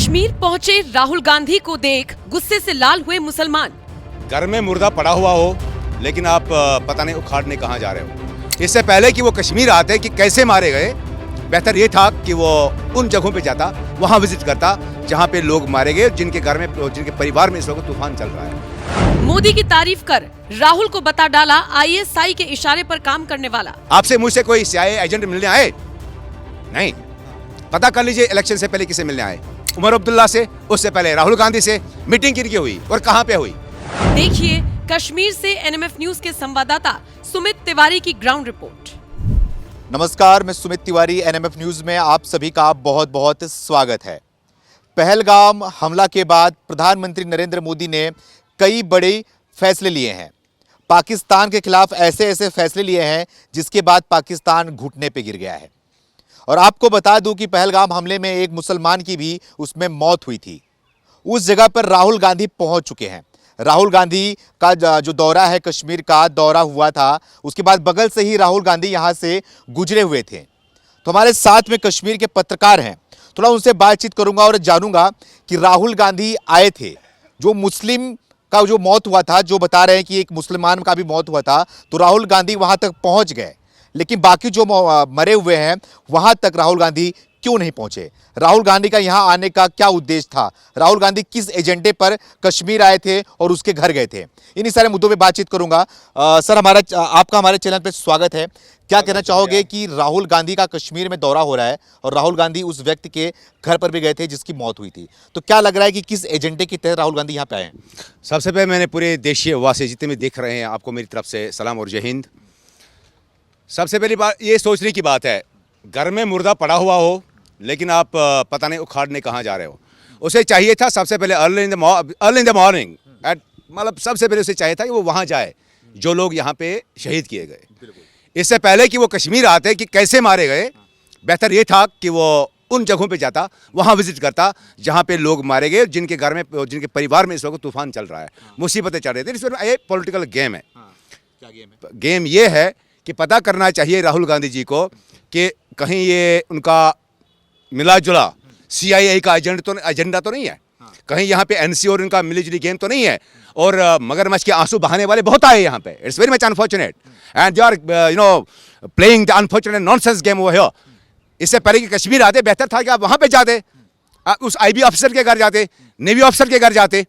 कश्मीर पहुंचे राहुल गांधी को देख गुस्से से लाल हुए मुसलमान। घर में मुर्दा पड़ा हुआ हो लेकिन आप पता नहीं उखाड़ने कहाँ जा रहे हो। इससे पहले कि वो कश्मीर आते कि कैसे मारे गए, बेहतर ये था कि वो उन जगहों पे जाता, वहाँ विजिट करता जहाँ पे लोग मारे गए, जिनके घर में, जिनके परिवार में इस वक्त तूफान चल रहा है। मोदी की तारीफ कर राहुल को बता डाला ISI के इशारे पर काम करने वाला। आपसे मुझसे कोई CIA एजेंट मिलने आए? नहीं। पता कर लीजिए इलेक्शन से पहले किसे मिलने आए। उमर अब्दुल्ला से, उससे पहले राहुल गांधी से मीटिंग किनकी हुई और कहाँ पे हुई। देखिए कश्मीर से NMF न्यूज के संवाददाता सुमित तिवारी की ग्राउंड रिपोर्ट। नमस्कार, मैं सुमित तिवारी। NMF न्यूज में आप सभी का बहुत बहुत स्वागत है। पहलगाम हमला के बाद प्रधानमंत्री नरेंद्र मोदी ने कई बड़े फैसले लिए हैं। पाकिस्तान के खिलाफ ऐसे ऐसे फैसले लिए हैं जिसके बाद पाकिस्तान घुटने पे गिर गया है। और आपको बता दूं कि पहलगाम हमले में एक मुसलमान की भी उसमें मौत हुई थी। उस जगह पर राहुल गांधी पहुंच चुके हैं। राहुल गांधी का जो दौरा है, कश्मीर का दौरा हुआ था, उसके बाद बगल से ही राहुल गांधी यहां से गुजरे हुए थे। तो हमारे साथ में कश्मीर के पत्रकार हैं, थोड़ा उनसे बातचीत करूंगा और जानूंगा कि राहुल गांधी आए थे, जो मुस्लिम का जो मौत हुआ था, जो बता रहे हैं कि एक मुसलमान का भी मौत हुआ था, तो राहुल गांधी वहां तक पहुंच गए, लेकिन बाकी जो मरे हुए हैं वहां तक राहुल गांधी क्यों नहीं पहुंचे? राहुल गांधी का यहां आने का क्या उद्देश्य था? राहुल गांधी किस एजेंडे पर कश्मीर आए थे और उसके घर गए थे? इन्हीं सारे मुद्दों पे बातचीत करूंगा। सर, आपका हमारे चैनल पे स्वागत है। क्या कहना चाहोगे कि राहुल गांधी का कश्मीर में दौरा हो रहा है और राहुल गांधी उस व्यक्ति के घर पर भी गए थे जिसकी मौत हुई थी, तो क्या लग रहा है कि किस एजेंडे के तहत राहुल गांधी यहाँ पे आए हैं? सबसे पहले मैंने पूरे देशीय वासी जितने भी देख रहे हैं, आपको मेरी तरफ से सलाम और जय हिंद। सबसे पहली बात ये सोचने की बात है, घर में मुर्दा पड़ा हुआ हो लेकिन आप पता नहीं उखाड़ने कहाँ जा रहे हो। उसे चाहिए था सबसे पहले अर्ली इन द मॉर्निंग, मतलब सबसे पहले उसे चाहिए था कि वो वहाँ जाए जो लोग यहाँ पे शहीद किए गए। इससे पहले कि वो कश्मीर आते कि कैसे मारे गए, बेहतर ये था कि वो उन जगहों पे जाता, वहाँ विजिट करता जहाँ पे लोग मारे गए, जिनके घर में, जिनके परिवार में इस वक्त तूफान चल रहा है, मुसीबतें चल रही थी। इसमें ये पॉलिटिकल गेम है। क्या गेम है? गेम ये है कि पता करना चाहिए राहुल गांधी जी को कि कहीं ये उनका मिला जुला CIA का एजेंडा तो नहीं है, कहीं यहाँ पे NC और उनका मिलीजुली गेम तो नहीं है, और मगरमच्छ के आंसू बहाने वाले बहुत आए यहाँ पे। It's very much unfortunate and they are playing the unfortunate nonsense game over here. इससे पहले कि कश्मीर आते, बेहतर था कि आप वहाँ पे जाते, उस IB ऑफिसर के घर जाते, नेवी ऑफिसर के घर जाते।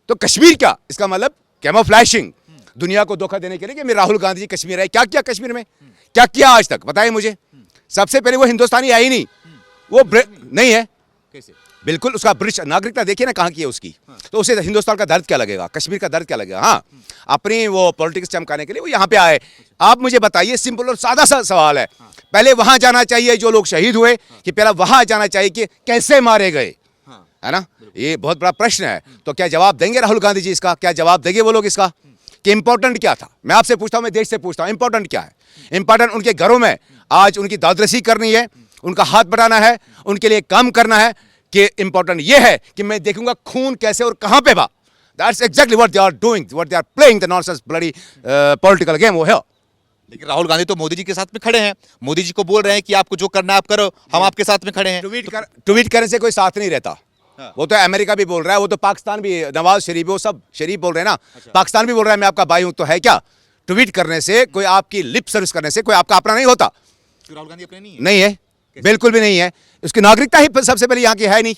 तो कश्मीर क्या, इसका मतलब कैमोफ्लैशिंग, दुनिया को धोखा देने के लिए कि मैं राहुल गांधी जी कश्मीर आए। क्या किया कश्मीर में, क्या किया आज तक, बताइए मुझे। सबसे पहले वो हिंदुस्तानी आए ही नहीं, वो नहीं है। कैसे? बिल्कुल, उसका ब्रिटिश नागरिकता देखिए ना कहाँ की है उसकी। तो उसे हिंदुस्तान का दर्द क्या लगेगा, कश्मीर का दर्द क्या लगेगा। हाँ, अपनी वो पॉलिटिक्स चमकाने के लिए वो यहाँ पे आए। आप मुझे बताइए, सिंपल और सादा सा सवाल है, पहले वहां जाना चाहिए जो लोग शहीद हुए, कि पहले वहां जाना चाहिए कि कैसे मारे गए, है ना? ये बहुत बड़ा प्रश्न है। तो क्या जवाब देंगे राहुल गांधी जी इसका? क्या जवाब देंगे वो लोग इसका कि इंपॉर्टेंट क्या था? मैं आपसे पूछता हूं, मैं देश से पूछता हूं, इंपॉर्टेंट क्या है? इंपॉर्टेंट उनके घरों में आज उनकी दादरसी करनी है, उनका हाथ बढ़ाना है, उनके लिए काम करना है, कि इंपॉर्टेंट ये है कि मैं देखूंगा खून कैसे और कहां पे बा। That's exactly what they are doing, what they are playing the nonsense bloody political game वो है। लेकिन राहुल गांधी तो मोदी जी के साथ में खड़े हैं, मोदी जी को बोल रहे हैं कि आपको जो करना है आप करो, हम आपके साथ में खड़े हैं। ट्वीट करने से कोई साथ नहीं रहता। वो तो अमेरिका भी बोल रहा है, वो तो पाकिस्तान भी, नवाज शरीफ, वो सब शरीफ बोल रहे हैं ना। पाकिस्तान भी बोल रहा है मैं आपका भाई हूं, तो है क्या? ट्वीट करने से, कोई आपकी लिप सर्विस करने से कोई आपका अपना नहीं होता। राहुल गांधी अपने नहीं है, बिल्कुल भी नहीं है। उसकी नागरिकता ही सबसे पहले यहाँ की है नहीं,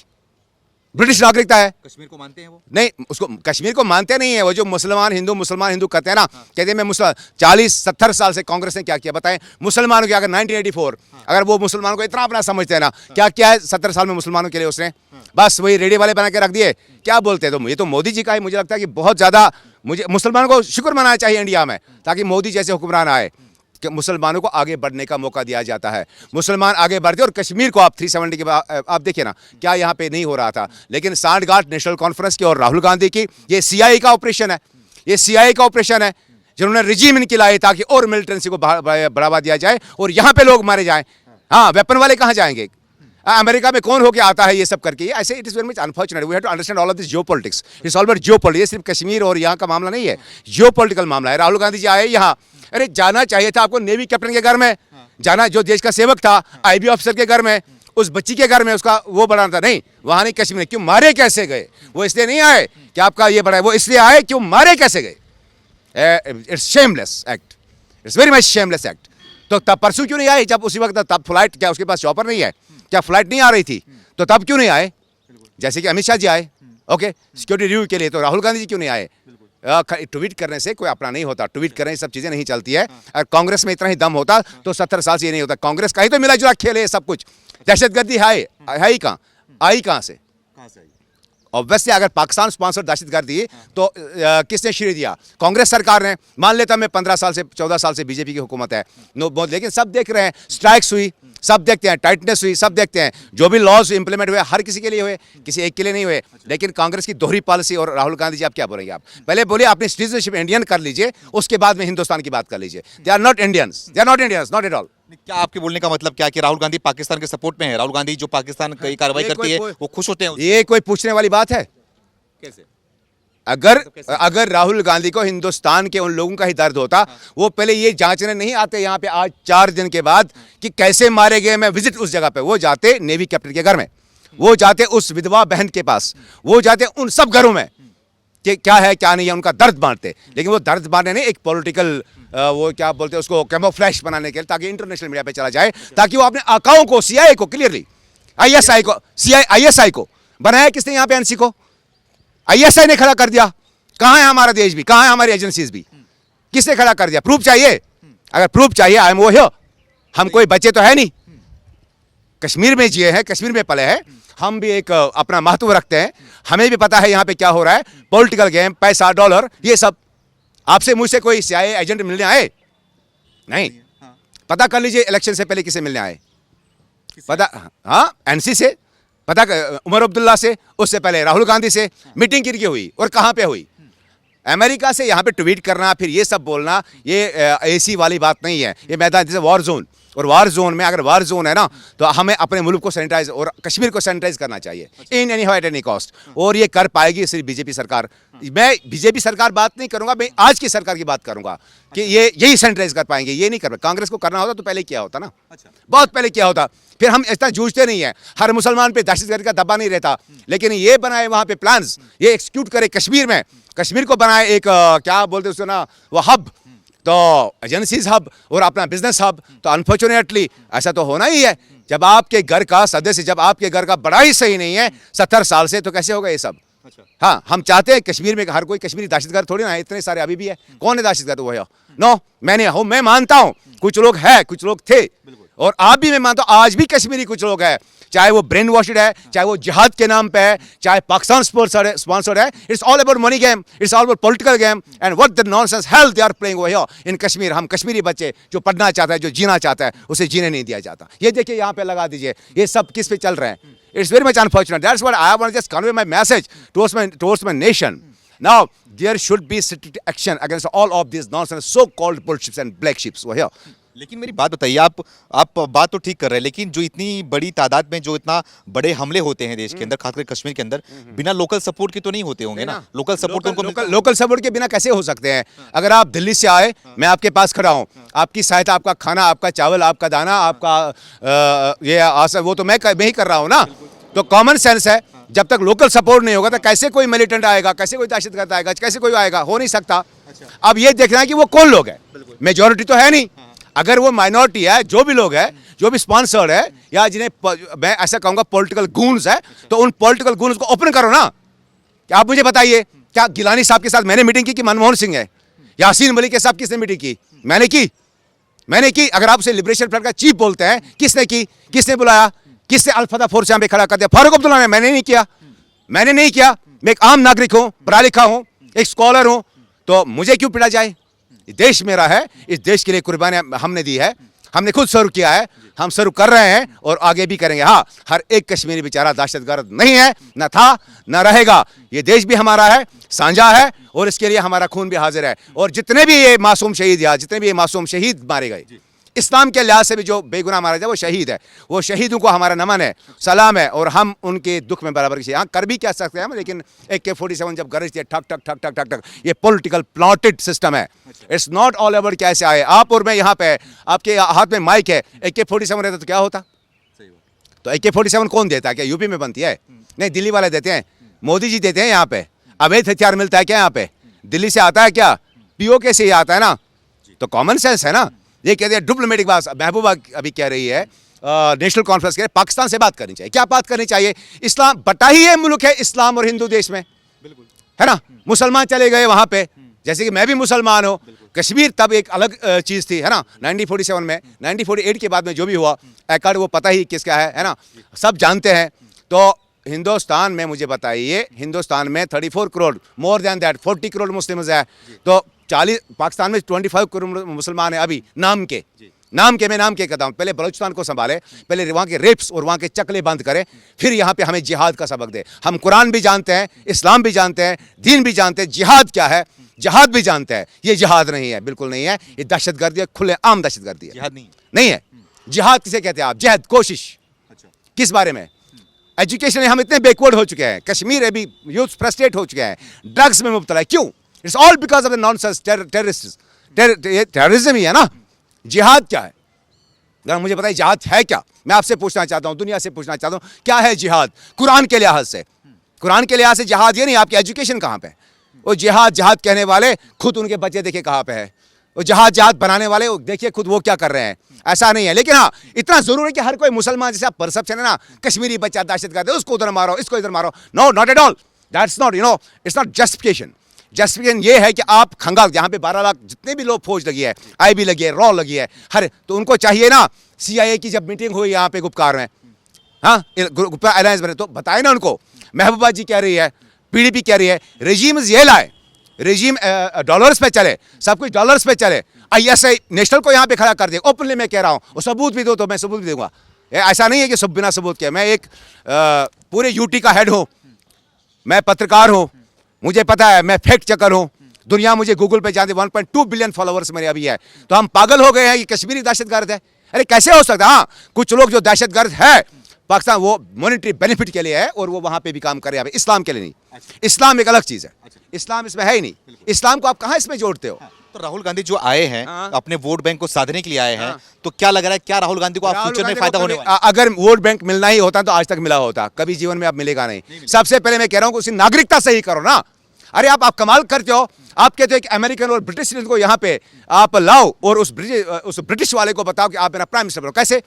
ब्रिटिश नागरिकता है। कश्मीर को मानते हैं वो? नहीं, उसको कश्मीर को मानते नहीं है। वो जो मुसलमान हिंदू कहते हैं ना, कहते हैं मैं 40-70 साल से कांग्रेस ने क्या किया बताएं मुसलमानों के। अगर 1984 अगर वो मुसलमानों को इतना अपना समझते हैं ना, क्या किया है 70 साल में मुसलमानों के लिए उसने? बस वही रेडियो वाले बना के रख दिए। क्या बोलते हैं? तो ये तो मोदी जी का है। मुझे लगता है कि बहुत ज्यादा मुझे मुसलमानों को शुक्र मनाना चाहिए इंडिया में, ताकि मोदी जैसे हुक्मरान आए कि मुसलमानों को आगे बढ़ने का मौका दिया जाता है, मुसलमान आगे बढ़ते। और कश्मीर को आप 370 के बाद आप देखिए ना, क्या यहाँ पे नहीं हो रहा था। लेकिन सांठगांठ नेशनल कॉन्फ्रेंस की और राहुल गांधी की, ये CIA का ऑपरेशन है, ये CIA का ऑपरेशन है, जिन्होंने रिजीम इनकी लाई ताकि और मिलिटेंसी को बढ़ावा दिया जाए और यहाँ पे लोग मारे जाएं। हाँ, वेपन वाले कहाँ जाएंगे? अमेरिका में कौन होके आता है ये सब करके? ऐसे it is very much unfortunate. We have to understand all of this geopolitics. It's all about geopolitics. ये सिर्फ कश्मीर और यहाँ का मामला नहीं है, जियोपॉलिटिकल मामला है। राहुल गांधी जी आए यहाँ, अरे जाना चाहिए था आपको नेवी कैप्टन के घर में, जाना जो देश का सेवक था, IB ऑफिसर के घर में, उस बच्ची के घर में उसका वो बढ़ाना था, नहीं वहां नहीं कश्मीर में। क्यों मारे कैसे गए? वो इसलिए नहीं आए कि आपका ये बढ़ा, वो इसलिए आए क्यों मारे कैसे गए। It's shameless act, it's very much shameless act. तो तब परसों क्यों नहीं आए? जब उसी वक्त तब फ्लाइट, क्या उसके पास चॉपर नहीं है? क्या फ्लाइट नहीं आ रही थी? तो तब क्यों नहीं आए? जैसे कि अमित शाह जी आए, ओके, सिक्योरिटी रिव्यू के लिए, तो राहुल गांधी जी क्यों नहीं आए? ट्वीट करने से कोई अपना नहीं होता, ट्वीट करने से सब चीजें नहीं चलती है। अगर कांग्रेस में इतना ही दम होता तो 70 साल से ये नहीं होता। कांग्रेस का ही तो मिला जुला खेल है सब कुछ। दहशतगर्दी है ही कहाँ, आई कहाँ से? ऑब्वियसली अगर पाकिस्तान स्पॉन्सर दहशतगर्दी तो किसने श्रेय दिया? कांग्रेस सरकार ने। मान लेता मैं 15 साल से 14 साल से बीजेपी की हुकूमत है, लेकिन सब देख रहे हैं, स्ट्राइक्स हुई, सब देखते हैं, टाइटनेस हुई, सब देखते हैं, जो भी लॉज इंप्लीमेंट हुए हर किसी के लिए हुए, किसी एक के लिए नहीं हुए। लेकिन कांग्रेस की दोहरी पॉलिसी और राहुल गांधी जी, आप क्या बोलेंगे? आप पहले बोलिए अपनी सिटीजनशिप इंडियन कर लीजिए, उसके बाद में हिंदुस्तान की बात कर लीजिए। They are not Indians, they are not Indians, not at all. क्या आपके बोलने का मतलब क्या कि राहुल गांधी पाकिस्तान के सपोर्ट में है? राहुल गांधी जो पाकिस्तान की कार्रवाई करती है वो खुश होते हैं? ये कोई पूछने वाली बात है? कैसे? अगर राहुल गांधी को हिंदुस्तान के उन लोगों का ही दर्द होता, वो पहले ये जांचने नहीं आते यहाँ पे आज 4 दिन के बाद कि कैसे मारे गए। मैं विजिट उस जगह पे, वो जाते नेवी कैप्टन के घर में, वो जाते उस विधवा बहन के पास, वो जाते उन सब घरों में कि क्या है क्या नहीं है, उनका दर्द बांटते। लेकिन वो दर्द बांटने नहीं, एक पॉलिटिकल वो क्या बोलते हैं उसको, कैमोफ्लेज बनाने के लिए, ताकि इंटरनेशनल मीडिया पे चला जाए, ताकि वो अपने आकाओं को, सीआईए को क्लियरली, आईएसआई को बनाया किसने यहाँ पे? एनसी को आईएसआई ने खड़ा कर दिया। कहां है हमारा देश भी, कहां है हमारी एजेंसीज भी? किसने खड़ा कर दिया? प्रूफ चाहिए? अगर प्रूफ चाहिए, आई एम वो हियर। हम कोई बच्चे तो है नहीं, कश्मीर में जिए हैं, कश्मीर में पले हैं, हम भी एक अपना महत्व रखते हैं, हमें भी पता है यहाँ पे क्या हो रहा है। पॉलिटिकल गेम, पैसा, डॉलर, ये सब। आपसे मुझसे कोई सीआईए एजेंट मिलने आए? नहीं। पता कर लीजिए इलेक्शन से पहले किसे मिलने आए, पता? हाँ, एनसी से पता, उमर अब्दुल्ला से, उससे पहले राहुल गांधी से मीटिंग किनकी हुई और कहां पे हुई? अमेरिका से यहाँ पे ट्वीट करना, फिर ये सब बोलना, ये ऐसी वाली बात नहीं है। ये मैदान जैसे वॉर जोन, और वॉर जोन में, अगर वॉर जोन है ना, तो हमें अपने मुल्क को सैनिटाइज और कश्मीर को सैनिटाइज करना चाहिए in any how at any cost. और ये कर पाएगी सिर्फ बीजेपी सरकार। मैं बीजेपी सरकार बात नहीं करूंगा, मैं आज की सरकार की बात करूंगा कि ये यही सैनिटाइज कर पाएंगे। ये नहीं कर, कांग्रेस को करना होता तो पहले क्या होता ना, बहुत पहले क्या होता। फिर हम इतना जूझते नहीं है, हर मुसलमान पे दहशतगर्दी का दबा नहीं रहता। लेकिन ये बनाए वहां पे प्लान्स, ये एक्सिक्यूट करे कश्मीर में, कश्मीर को बनाए एक क्या बोलते उसको ना, वो हब, तो एजेंसीज हब और अपना बिजनेस हब। तो अनफॉर्चुनेटली ऐसा तो होना ही है। जब आपके घर का सदस्य, जब आपके घर का बड़ा ही सही नहीं है 70 साल से, तो कैसे होगा ये सब? हाँ, हम चाहते हैं कश्मीर में हर कोई कश्मीरी दहशतगर्द थोड़ी ना है, इतने सारे अभी भी है। कौन है दहशतगर्द? वो है नो, मैंने हूं, मैं मानता हूं कुछ लोग है, कुछ लोग थे, और आप भी मैं मानता हूं आज भी कश्मीरी कुछ लोग है, चाहे वो ब्रेन वॉशड है, चाहे वो जिहाद के नाम पे है, चाहे पाकिस्तान स्पॉन्सर्ड है। It's all about money game, it's all about political game, and what the nonsense hell they are playing over here in Kashmir. हम कश्मीरी बच्चे जो पढ़ना चाहता है, जो जीना चाहता है, उसे जीने नहीं दिया जाता। ये देखिए यहाँ पे लगा दीजिए, ये सब किस पे चल रहे हैं। It's very much unfortunate. That's what I want to just convey my message towards my nation. Now, there should be strict action against all of these nonsense so-called bullships and black sheeps over here. लेकिन मेरी बात बताइए, आप बात तो ठीक कर रहे हैं, लेकिन जो इतनी बड़ी तादाद में जो इतना बड़े हमले होते हैं देश के अंदर, खासकर कश्मीर के अंदर, बिना लोकल सपोर्ट के तो नहीं होते होंगे ना? लोकल सपोर्ट उनको लोकल सपोर्ट के बिना कैसे हो सकते हैं? अगर आप दिल्ली से आए, मैं आपके पास खड़ा हूँ, आपकी सहायता, आपका खाना, आपका चावल, आपका दाना, आपका ये आशा, वो तो मैं ही कर रहा हूँ ना। तो कॉमन सेंस है, जब तक लोकल सपोर्ट नहीं होगा तो कैसे कोई मिलिटेंट आएगा, कैसे कोई दहशतगर्द आएगा, कैसे कोई आएगा? हो नहीं सकता। अब ये देखना है कि वो कौन लोग है, मेजॉरिटी तो है नहीं। अगर वो माइनॉरिटी है, जो भी लोग है, जो भी स्पॉन्सर्ड है, या जिन्हें मैं ऐसा कहूंगा पॉलिटिकल गून्स है, तो उन पॉलिटिकल गून्स को ओपन करो ना। क्या आप मुझे बताइए, क्या गिलानी साहब के साथ मैंने मीटिंग की कि मनमोहन सिंह है? यासीन मलिक के साथ किसने मीटिंग की? मैंने की। अगर आप उसे लिबरेशन फ्रंट का चीफ बोलते हैं, किसने की? किसने बुलाया? किसने अल-फतह फोर्स यहाँ पे खड़ा कर दिया? फारूक अब्दुल्ला ने। मैंने नहीं किया। मैं एक आम नागरिक हूं, पढ़ा लिखा हूं, एक स्कॉलर हूं, तो मुझे क्यों पिटा जाए? देश मेरा है, इस देश के लिए कुर्बानियां हमने दी है, हमने खुद शुरू किया है, हम शुरू कर रहे हैं और आगे भी करेंगे। हाँ, हर एक कश्मीरी बेचारा दहशतगर्द नहीं है, न था न रहेगा। ये देश भी हमारा है, साझा है, और इसके लिए हमारा खून भी हाजिर है। और जितने भी ये मासूम शहीद मारे गए, इस्लाम के लिहाज से भी जो बेगुनाह मारा जाए वो शहीद है, वो शहीदों को हमारा नमन है, सलाम है, और हम उनके दुख में बराबर की यहाँ कर भी क्या सकते हैं हम। लेकिन AK-47 जब गरजती है, ठक ठक ठक ठक ठक ठक, ये पॉलिटिकल प्लॉटेड सिस्टम है। इट्स नॉट ऑल ओवर कैसे आए आप और मैं यहाँ पे, आपके हाथ में माइक है, AK-47 रहता तो क्या होता? तो AK-47 कौन देता है? क्या यूपी में बनती है? नहीं, दिल्ली वाले देते हैं, मोदी जी देते हैं। यहाँ पे अवैध हथियार मिलता है क्या? यहाँ पे दिल्ली से आता है क्या? POK से ही आता है ना। तो कॉमन सेंस है ना। ये कहते हैं डिप्लोमेटिक बात। महबूबा अभी कह रही है नेशनल कॉन्फ्रेंस के पाकिस्तान से बात करनी चाहिए। क्या बात करनी चाहिए? इस्लाम बटा ही ये मुल्क है, इस्लाम और हिंदू देश में, है ना। मुसलमान चले गए वहां पे, जैसे कि मैं भी मुसलमान हूँ। कश्मीर तब एक अलग चीज थी, है ना। 1947 में, 1948 के बाद में जो भी हुआ एकॉर्ड, वो पता ही किसका है ना, सब जानते हैं। तो हिंदुस्तान में मुझे बताइए, हिंदुस्तान में 34 crore, more than that 40 crore Muslims है। तो 40, पाकिस्तान में 25 करोड़ मुसलमान है अभी नाम के। मैं नाम के कहता हूँ। पहले बलूचिस्तान को संभाले, पहले वहाँ के रेप्स और वहाँ के चकले बंद करें, फिर यहाँ पे हमें जिहाद का सबक दे। हम कुरान भी जानते हैं, इस्लाम भी जानते हैं, दीन भी जानते हैं, जिहाद क्या है जिहाद भी जानते हैं। ये जिहाद नहीं है, बिल्कुल नहीं है। ये दहशतगर्दी है, खुले आम दहशतगर्दी है। जिहाद नहीं है। जिहाद किसे कहते हैं आप? जहद, कोशिश। किस बारे में? एजुकेशन में हम इतने बैकवर्ड हो चुके हैं, कश्मीर अभी यूथ फ्रस्ट्रेट हो चुके हैं, ड्रग्स में मुब्तला है। क्यों? It's all because of the nonsense terrorism ही है ना। जिहाद क्या है? अगर मुझे बताइए जिहाद है क्या? मैं आपसे पूछना चाहता हूं, दुनिया से पूछना चाहता हूं, क्या है जिहाद कुरान के लिहाज से? कुरान के लिहाज से जिहाद ये नहीं। आपकी एजुकेशन कहां पे? वो जिहाद कहने वाले खुद उनके बच्चे देखिए कहां पे है। वो जिहाद बनाने वाले देखिए खुद वो क्या कर रहे हैं। ऐसा नहीं है। लेकिन हाँ, इतना जरूर है कि हर कोई मुसलमान जैसा परसेप्शन है ना, कश्मीरी बच्चा दहशतगर्द है, उसको उधर मारो, इसको इधर मारो। No, not at all. That's not, it's not justification. Justification ये है कि आप खंगाल, यहाँ पे 12 लाख जितने भी लोग फौज लगी है, IB लगी है, रॉ लगी है, हर, तो उनको चाहिए ना CIA की जब मीटिंग हुई यहाँ पे गुप्कार में, हाँ गुप्कार अलायंस बने, तो बताए ना उनको। महबूबा जी कह रही है, PDP कह रही है, रेजिम ये लाए, रेजिम डॉलर्स पे चले, सब कुछ डॉलर्स पे चले। ISI नेशनल को यहाँ पे खड़ा कर दे। ओपनली मैं कह रहा हूँ, और सबूत भी दो तो मैं सबूत भी दूंगा। ऐसा नहीं है कि सब बिना सबूत के। मैं एक पूरे UT का हेड हूँ, मैं पत्रकार हूँ, मुझे पता है, मैं फैक्ट चेकर हूँ। दुनिया मुझे गूगल पे जानते, 1.2 बिलियन फॉलोअर्स मेरे अभी है। तो हम पागल हो गए हैं कि कश्मीरी दहशतगर्द है? अरे कैसे हो सकता है? हाँ, कुछ लोग जो दहशतगर्द है पाकिस्तान, वो मॉनेटरी बेनिफिट के लिए है और वो वहां पे भी काम कर रहे हैं, इस्लाम के लिए नहीं। इस्लाम एक अलग चीज है, इस्लाम इसमें है ही नहीं। इस्लाम को आप कहां इसमें जोड़ते हो? तो राहुल गांधी जो आए हैं, अपने वोट बैंक को साधने के लिए आए हैं, तो क्या लग रहा है, क्या राहुल गांधी को आप फ्यूचर में फायदा होने वाला है? अगर वोट बैंक मिलना ही होता तो आज तक मिला होता, कभी जीवन में अब मिलेगा नहीं। सबसे पहले मैं कह रहा हूं कि उसकी नागरिकता सही करो ना। अरे आप कमाल करते हो। आप कहते हो कि अमेरिकन और ब्रिटिश सिटीजन को यहाँ पे आप लाओ और उस ब्रिटिश वाले को बताओ कि आप मेरा प्राइम मिनिस्टर बनो। कैसे?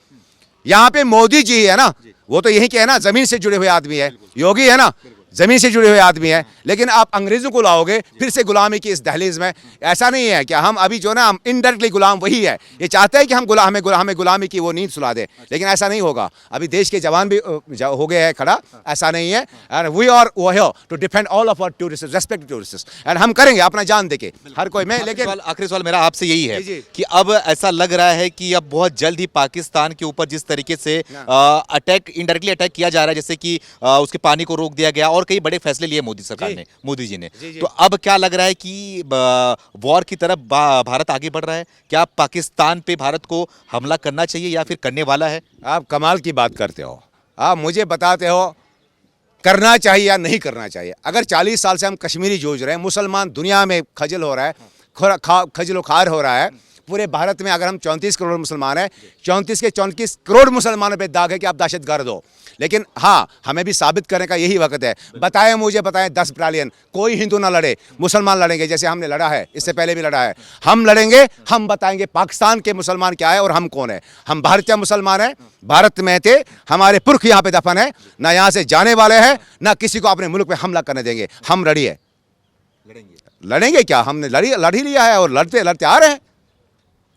यहाँ पे मोदी जी है ना, वो तो यही के है ना, जमीन से जुड़े हुए आदमी है। योगी है ना, जमीन से जुड़े हुए आदमी है। लेकिन आप अंग्रेजों को लाओगे फिर से गुलामी की इस दहलीज में। ऐसा नहीं है कि हम अभी जो ना, हम इनडायरेक्टली गुलाम वही है। ये चाहते हैं कि हम हमें गुलामी की वो नींद सुला दे, लेकिन ऐसा नहीं होगा। अभी देश के जवान भी हो गए हैं खड़ा, ऐसा नहीं है। And we are here to defend all of our tourist, respect tourist, and हम करेंगे अपना जान देके हर कोई में। लेकिन आखिरी सवाल मेरा आपसे यही है कि अब ऐसा लग रहा है कि अब बहुत जल्द ही पाकिस्तान के ऊपर जिस तरीके से अटैक, इनडायरेक्टली अटैक किया जा रहा है, जैसे कि उसके पानी को रोक दिया गया और कई बड़े फैसले लिए मोदी सरकार ने, मोदी जी ने, तो अब क्या लग रहा है कि वॉर की तरफ भारत आगे बढ़ रहा है? क्या पाकिस्तान पे भारत को हमला करना चाहिए या फिर करने वाला है? आप कमाल की बात करते हो। आप मुझे बताते हो करना चाहिए या नहीं करना चाहिए। अगर 40 साल से हम कश्मीरी जूझ रहे हैं, मुसलमान दुनिया में खजल हो रहा है, खजलो खार हो रहा है पूरे भारत में। अगर हम 34 करोड़ मुसलमान हैं, 34 के 34 करोड़ मुसलमानों पे दाग है कि आप दहशतगर्द हो। लेकिन हाँ, हमें भी साबित करने का यही वक्त है। बताएं मुझे, बताएं 10 बटालियन, कोई हिंदू ना लड़े, मुसलमान लड़ेंगे जैसे हमने लड़ा है, इससे पहले भी लड़ा है। हम लड़ेंगे, हम बताएंगे पाकिस्तान के मुसलमान क्या है और हम कौन है। हम भारतीय मुसलमान हैं, भारत में थे, हमारे पुरख यहाँ पे दफन है, ना यहाँ से जाने वाले हैं, ना किसी को अपने मुल्क पे हमला करने देंगे। हम लड़ेंगे क्या? हमने लड़ ही लिया है और लड़ते लड़ते आ रहे हैं।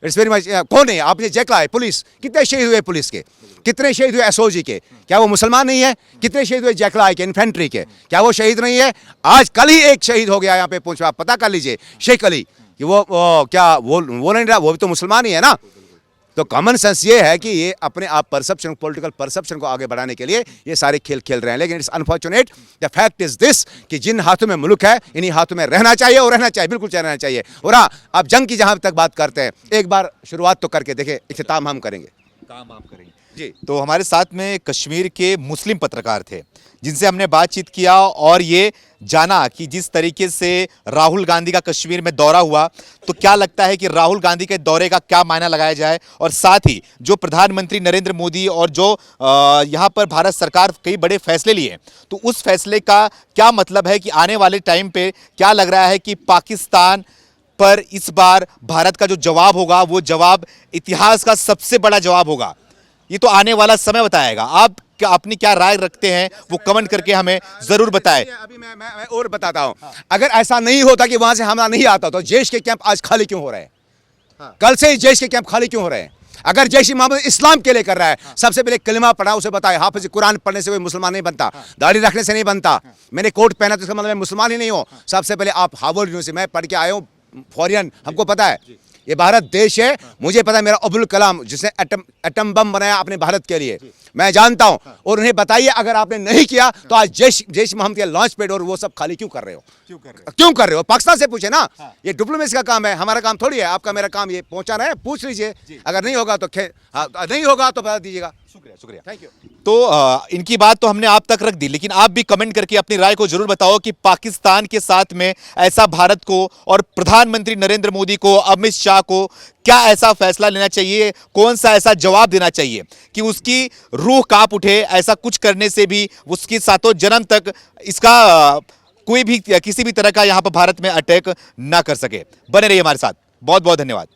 It's very much. कौन है? आपने जैकला है, पुलिस, कितने शहीद हुए पुलिस के, कितने शहीद हुए SOG के? क्या वो मुसलमान नहीं है? कितने शहीद हुए जैकला के, इन्फेंट्री के? क्या वो शहीद नहीं है? आज कल ही एक शहीद हो गया यहाँ पे पूछ, आप पता कर लीजिए, शेख अली, कि वो क्या वो नहीं रहा, वो भी तो मुसलमान ही है ना। तो कॉमन सेंस ये है कि ये अपने आप परसेप्शन, पॉलिटिकल परसेप्शन को आगे बढ़ाने के लिए ये सारे खेल खेल रहे हैं। लेकिन it's unfortunate, the fact is this कि जिन हाथों में मुल्क है, इन्हीं हाथों में रहना चाहिए और रहना चाहिए, बिल्कुल रहना चाहिए। और हाँ, आप जंग की जहां तक बात करते हैं, एक बार शुरुआत तो करके देखें, इख्तिताम हम करेंगे। काम आप करेंगे। जी। तो हमारे साथ में कश्मीर के मुस्लिम पत्रकार थे जिनसे हमने बातचीत किया और ये जाना कि जिस तरीके से राहुल गांधी का कश्मीर में दौरा हुआ, तो क्या लगता है कि राहुल गांधी के दौरे का क्या मायना लगाया जाए, और साथ ही जो प्रधानमंत्री नरेंद्र मोदी और जो यहाँ पर भारत सरकार कई बड़े फैसले लिए, तो उस फैसले का क्या मतलब है कि आने वाले टाइम पे क्या लग रहा है कि पाकिस्तान पर इस बार भारत का जो जवाब होगा वो जवाब इतिहास का सबसे बड़ा जवाब होगा। ये तो आने वाला समय बताएगा। आप क्या अपनी क्या राय रखते हैं वो कमेंट करके हमें जरूर बताएं। अभी मैं और बताता हूं, अगर ऐसा नहीं होता कि वहां से हमला नहीं आता तो जैश के कैंप आज खाली क्यों हो रहे हैं? कल से ही जैश के कैंप खाली क्यों हो रहे हैं? अगर जैश ई मोहम्मद इस्लाम के लिए कर रहा है, सबसे पहले कलिमा पढ़ा, उसे बताए हाफिज कुरान पढ़ने से कोई मुसलमान नहीं बनता, दाढ़ी रखने से नहीं बनता, मैंने कोट पहना तो इसका मतलब मैं मुसलमान ही नहीं हूं। सबसे पहले आप हार्वर्ड यूनिवर्सिटी में पढ़ के आए हो, फॉरियन, हमको पता है ये भारत देश है। मुझे पता है मेरा अब्दुल कलाम जिसने एटम बम बनाया अपने भारत के लिए, मैं जानता हूं। और उन्हें बताइए अगर आपने नहीं किया तो आज जैश मोहम्मद के लॉन्च पैड और वो सब खाली क्यों कर रहे हो? क्यों कर रहे हो? पाकिस्तान से पूछे ना, ये डिप्लोमेसी का काम है, हमारा काम थोड़ी है। आपका मेरा काम ये पहुंचाना है, पूछ लीजिए। अगर नहीं होगा तो नहीं होगा तो बता दीजिएगा। शुक्रिया। Thank you. तो इनकी बात तो हमने आप तक रख दी, लेकिन आप भी कमेंट करके अपनी राय को जरूर बताओ कि पाकिस्तान के साथ में ऐसा भारत को और प्रधानमंत्री नरेंद्र मोदी को, अमित शाह को क्या ऐसा फैसला लेना चाहिए, कौन सा ऐसा जवाब देना चाहिए कि उसकी रूह कांप उठे। ऐसा कुछ करने से भी उसकी सातों जन्म तक इसका कोई भी किसी भी तरह का यहां पर भारत में अटैक ना कर सके। बने रहिए हमारे साथ। बहुत बहुत धन्यवाद।